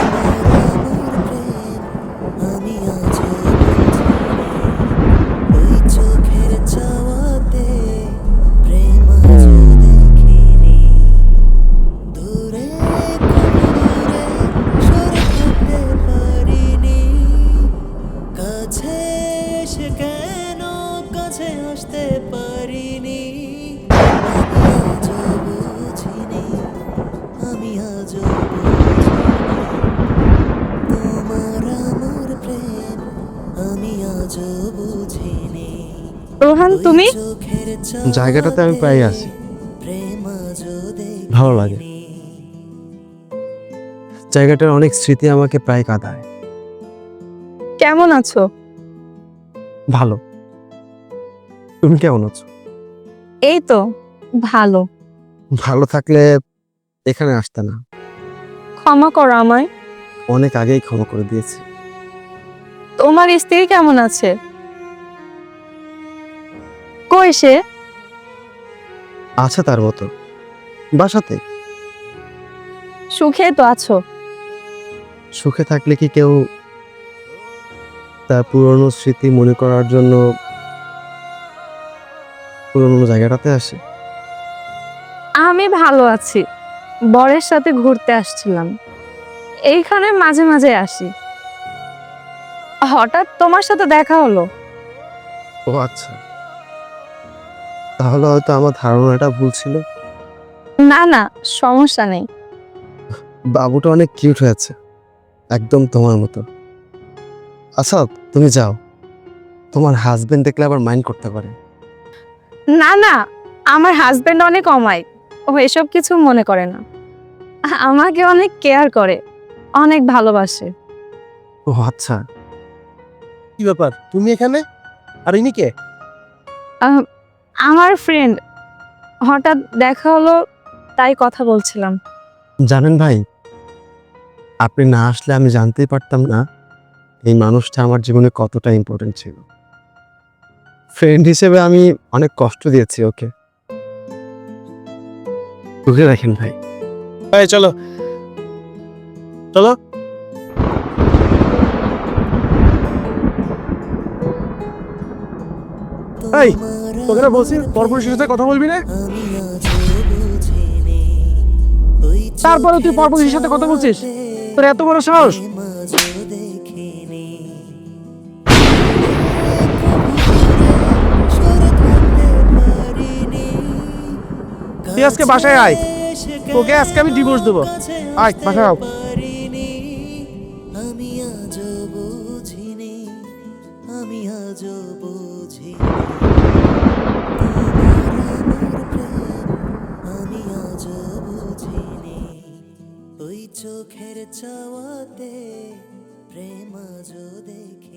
আমার প্রেম আমি আজও বুঝিনি, ওই চোখের চাওয়াতে প্রেম আজও দেখিনি। দূরে কবু দূরে সরে থাকতে পারিনি, কাছে এসে কেন কাছে আসতে পারিনি। আমি আজও বুঝিনি, আমি আজও বুঝিনি, তোমার আমার প্রেম আমি আজও বুঝিনি। রোহান, ওই তুমি? চোখের জায়গাটাতে আমি চাওয়াতে প্রায় আছি, প্রেম আজও ভালো লাগে। দেখিনি। জায়গাটার অনেক স্মৃতি আমাকে প্রায় কাঁদায়। কেমন আছো? ভালো। তুমি কেমন আছো? এই তো ভালো। ভালো থাকলে এখানে আসতে না। ক্ষমা করো আমায়। অনেক আগেই ক্ষমা করে দিয়েছি। তোমার স্ত্রী কেমন আছে? কই সে? আছে তার মতো, বাসাতে। সুখে তো আছো? সুখে থাকলে কি কেউ তার পুরনো স্মৃতি মনে করার জন্য পুরনো জায়গাটাতে আসে? আমি ভালো আছি। বরের সাথে ঘুরতে আসছিলাম, এইখানে মাঝে মাঝে আসি। হঠাৎ তোমার সাথে দেখা হলো। ও আচ্ছা, তাহলে হয়তো আমার ধারণাটা ভুল ছিল। না না, সমস্যা নেই। বাবুটা অনেক কিউট হয়েছে, একদম তোমার মতো। আচ্ছা, তুমি যাও, তোমার হাজবেন্ড দেখলে আবার মাইন্ড করতে পারে। না না, আমার হাজবেন্ড অনেক অমায়িক, ও এসব কিছু মনে করে না। আমাকে অনেক কেয়ার করে, অনেক ভালোবাসে। ও আচ্ছা। কি ব্যাপার, তুমি এখানে? আর ইনি কে? আহ, আমার ফ্রেন্ড, হঠাৎ দেখা হলো তাই কথা বলছিলাম। জানেন ভাই, আপনি না আসলে আমি জানতেই পারতাম না এই মানুষটা আমার জীবনে কতটা ইম্পর্টেন্ট ছিল। ফ্রেন্ড হিসেবে আমি অনেক কষ্ট দিয়েছি ওকে। বুঝে রাখেন ভাই। এই চলো চলো। এই, তোকে না বলছি পরপুরুষের সাথে কথা বলবি না, আমি আজও বুঝিনি, ওই তারপরে তুই পরপুরুষের সাথে কথা বলছিস? তোর এত বড় সাহস! প্রেম আজও দেখিনি। সরে থাকতে পারিনি, তুই আজকে বাসায় আয়, তোকে আজকে আমি ডিভোর্স দেবো। আয় বাসায় আয়। পারিনি। আমি আজও বুঝিনি, আমি আজও বুঝিনি, তোমার আমার প্রেম আমি আজও বুঝিনি, ওই চোখের চাওয়াতে প্রেম আজও দেখি।